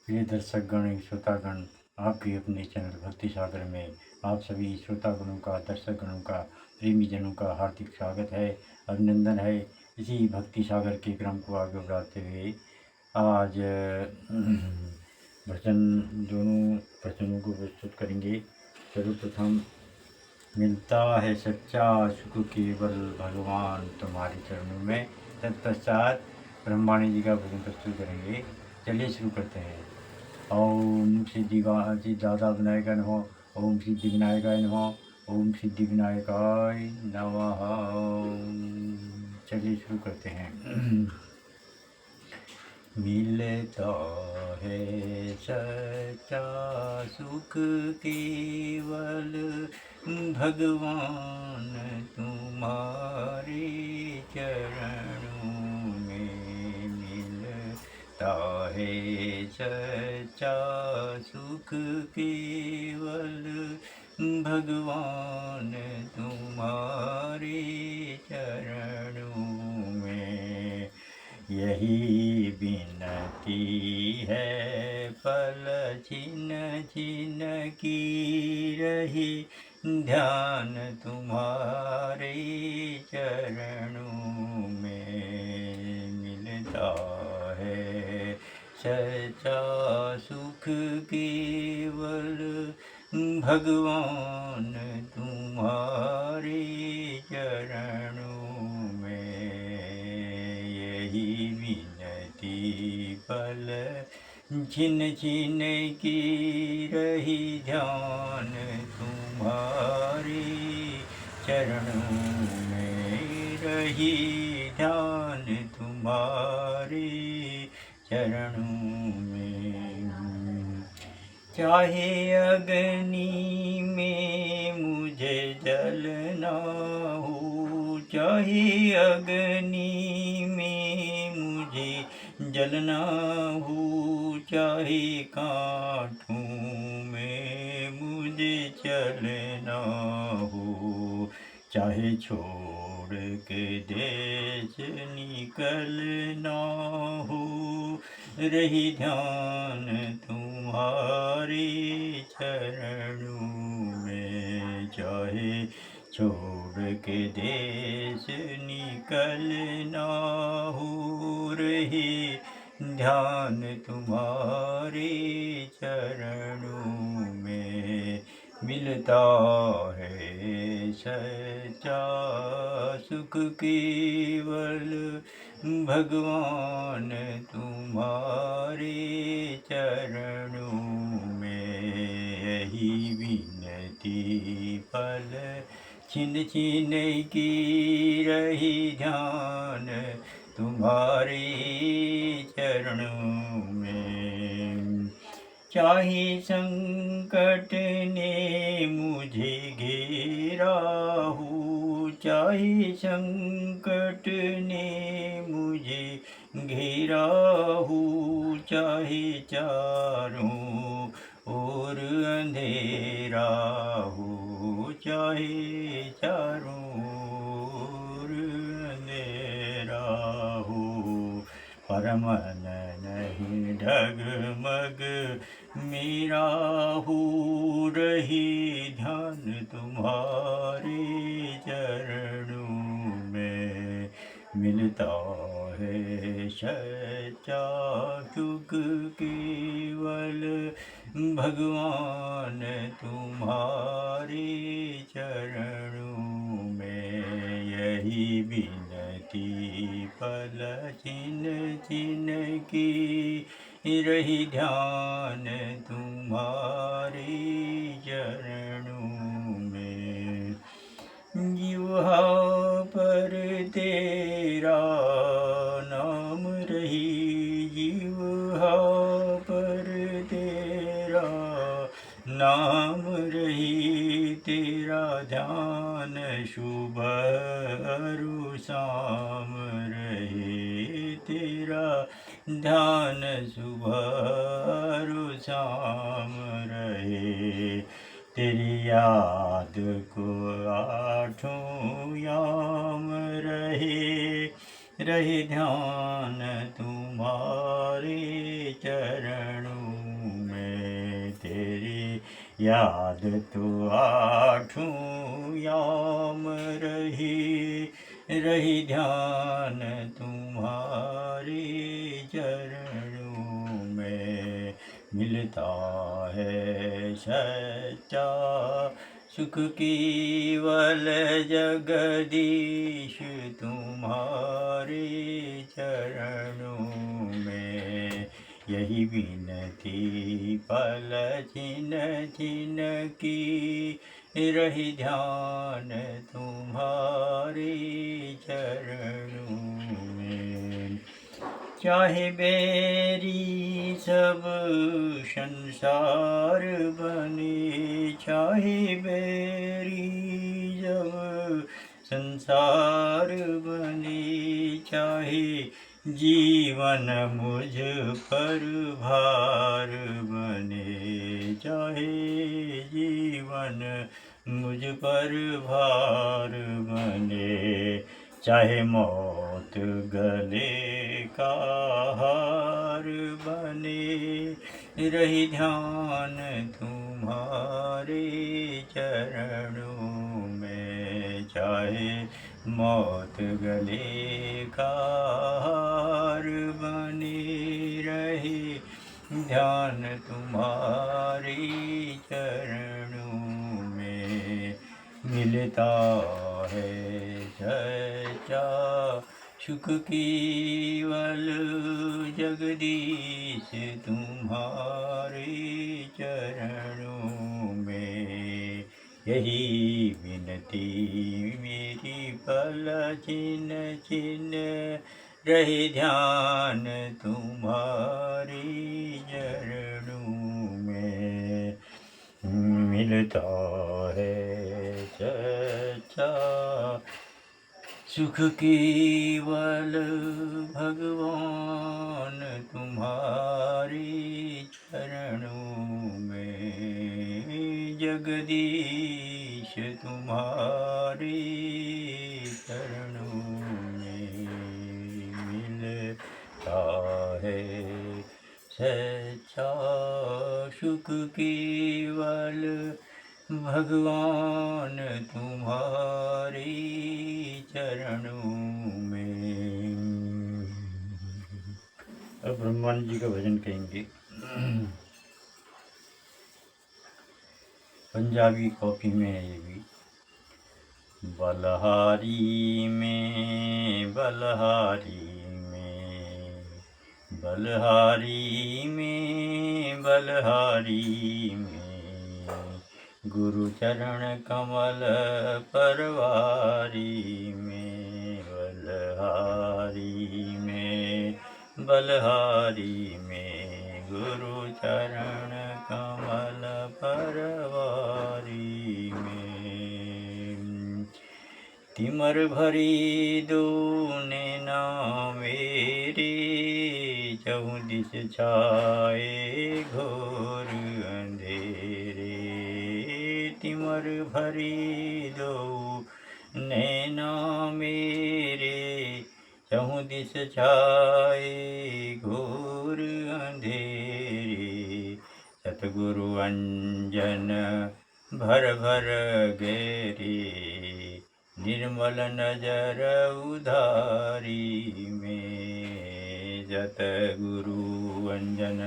प्रिय दर्शकगण श्रोतागण, आपके अपने चैनल भक्ति सागर में आप सभी श्रोतागणों का, दर्शकगणों का, प्रेमी जनों का हार्दिक स्वागत है, अभिनंदन है। इसी भक्ति सागर के क्रम को आगे बढ़ाते हुए आज भजन, दोनों भजनों को प्रस्तुत करेंगे। सर्वप्रथम, मिलता है सच्चा सुख केवल भगवान तुम्हारे चरणों में। तत्पश्चात ब्रह्माणी जी का भजन प्रस्तुत करेंगे। चलिए शुरू करते हैं। ओम सिद्धि विनायकाय नमः। ओम सिद्धि विनायकाय नमः। ओम सिद्धि विनायकाय नमः। चलिए शुरू करते हैं। मिलता है सच्चा सुख केवल भगवान तुम्हारे चरणों में। मिलता है सच्चा सुख केवल भगवान तुम्हारे चरणों में। यही विनती है पल छिन छिन की रही, ध्यान तुम्हारे चरणों में। मिलता है सच्चा सुख केवल भगवान तुम्हारे चरणों में। यही विनती पल छिन छिन की रही, ध्यान तुम्हारे चरणों में रही, ध्यान तुम्हारे चरणों में। चाहे अग्नि में मुझे जलना हो, चाहे अग्नि में मुझे जलना हो, चाहे कांटों में मुझे चलना हो, चाहे छोड़ के देश निकलना हो, रही ध्यान तुम्हारे चरणों में। चाहे छोड़ के देश निकलना हो, रही ध्यान तुम्हारे चरणों में। मिलता है सच्चा सुख केवल भगवान तुम्हारे चरणों में। यही विनती पल छिन छिन की रही, ध्यान तुम्हारे चरणों में। चाहे संकट ने मुझे घेरा हो, चाहे संकट ने मुझे घेरा हो, चाहे चारों ओर अंधेरा हो, चाहे चारों ओर अंधेरा हो, परमन नहीं डगमग मेरा हो, रही ध्यान तुम्हारे चरणों में। मिलता है सच्चा सुख केवल भगवान तुम्हारे चरणों में। यही विनती पल छिन छिन की रही, ध्यान तुम्हारे चरणों में। जिह्वा पर तेरा नाम रही, जिह्वा पर तेरा नाम रही, तेरा ध्यान सुबह और शाम रहे, तेरा ध्यान सुबह और शाम रहे। तेरी याद को आठों याम रहे, रहे ध्यान तुम्हारे चरणों याद तो आठों याम रही ध्यान तुम्हारे चरणों में। मिलता है सच्चा सुख केवल जगदीश तुम्हारे चरणों में। यही विनती पल छिन छिन की रही ध्यान तुम्हारे चरणों में। चाहे बैरी सब संसार बने, चाहे बैरी जब संसार बने, चाहे जीवन मुझ पर भार बने, चाहे जीवन मुझ पर भार बने, चाहे मौत गले का हार बने, रही ध्यान तुम्हारे चरणों में। चाहे मौत गले का हार बने, रहे ध्यान तुम्हारे चरणों में। मिलता है सच्चा सुख केवल जगदीश तुम्हारे चरणों में। यही विनती मेरी पल छिन छिन रहे ध्यान तुम्हारे चरणों में। मिलता है सच्चा सुख केवल भगवान तुम्हारे चरणों में। जगदीश तुम्हारे चरणों में मिलता है सच्चा सुख केवल भगवान तुम्हारे चरणों में। अब ब्रह्मानंद जी का भजन कहेंगे। पंजाबी कॉपी में है ये भी। बलहारी में बलहारी में बलहारी में बलहारी में गुरु चरण कमल परवारी में। बलहारी में बलहारी में गुरु चरण कमल परवारी में। तिमर भरी दो नैना मेरे चहुँ दिस छाए घोर अंधेरे। तिमर भरी दो नैना मेरे चहुँ दिस छाए घोर अंधेरे। सतगुरु अंजन भर भर गहरे निर्मल नजर उधारी में। सतगुरु अंजन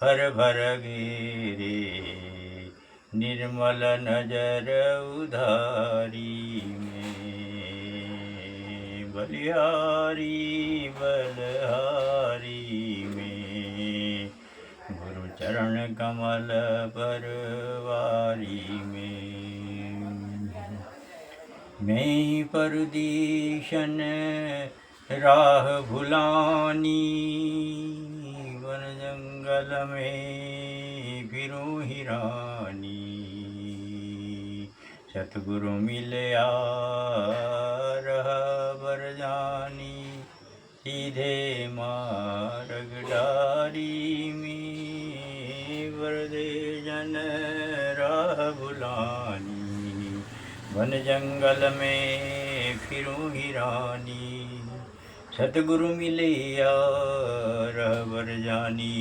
भर भर गहरे निर्मल नजर उधारी में। बलिहारी बलहारी में गुरु चरण कमल परवारी में। मैं परदेशन राह भुलानी वन जंगल में फिरूं हिरानी। सतगुरु मिलया रह बर जानी सीधे मार्ग डारी में। वरदे जन राह भुलानी वन जंगल में फिरूं हिरानी। सतगुरु मिलिया रहबर जानी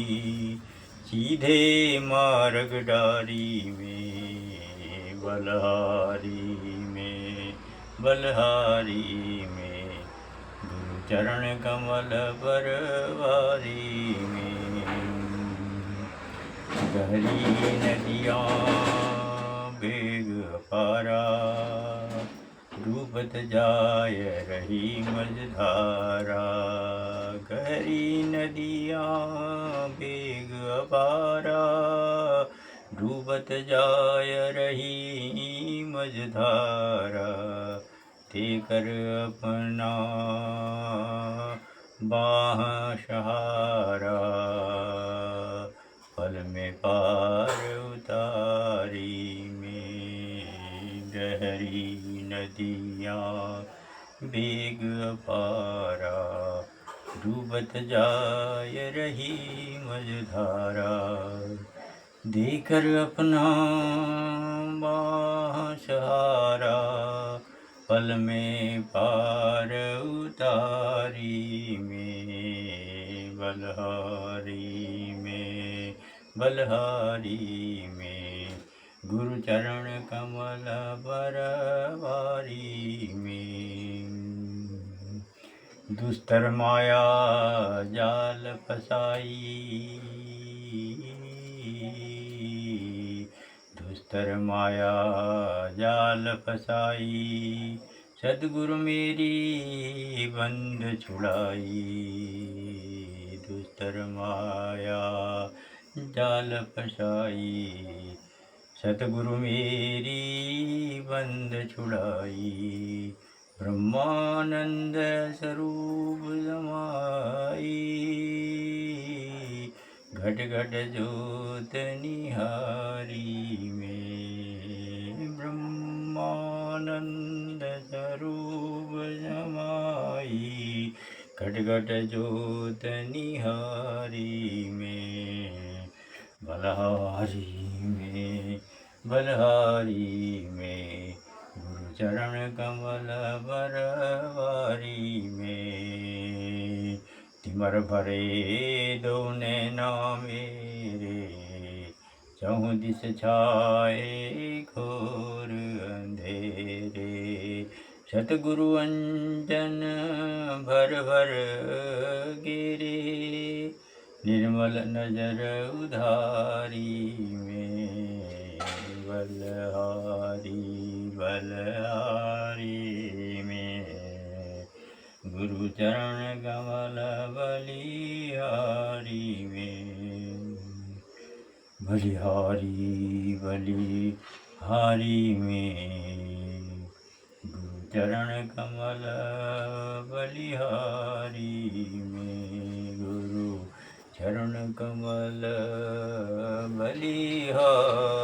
सीधे मार्ग डारी में, बलहारी में, बलहारी में, गुरु चरण कमल परवारी में। गहरी नदियाँ बेग अपारा, डूबत जाय रही मझधारा। गहरी नदियाँ बेग अपारा, डूबत जाय रही मझधारा। देकर अपना बाह सहारा, पल में पार उतारी में। गहरी नदियाँ बेग अपारा, डूबत जाय रही मझधारा। देकर अपना बाह सहारा, पल में पार उतारी में। बलहारी में, बलहारी में, गुरु चरण कमल परवारी में। दुस्तर माया जाल फसाई, दुस्तर माया जाल फसाई। सद्गुरु मेरी बंद छुड़ाई, दुस्तर माया जाल फसाई। सतगुरु मेरी बंद छुड़ाई, ब्रह्मानंद स्वरूप समाई। घट घट ज्योत निहारी में, ब्रह्मानंद स्वरूप समाई। घट घट ज्योत निहारी में, बलहारी में, बलहारी में, गुरु चरण कमल परवारी में। तिमर भरे दो नैना मेरे, चहुँ दिस छाए घोर अंधेरे। सतगुरु अंजन भर भर गिरे, निर्मल नजर उधारी में। बलहारी, बलहारी में, गुरु चरण कमल बलिहारी में। बलिहारी, बलिहारी में, गुरु चरण कमल बलिहारी में। गुरु चरण कमल बलिहारी।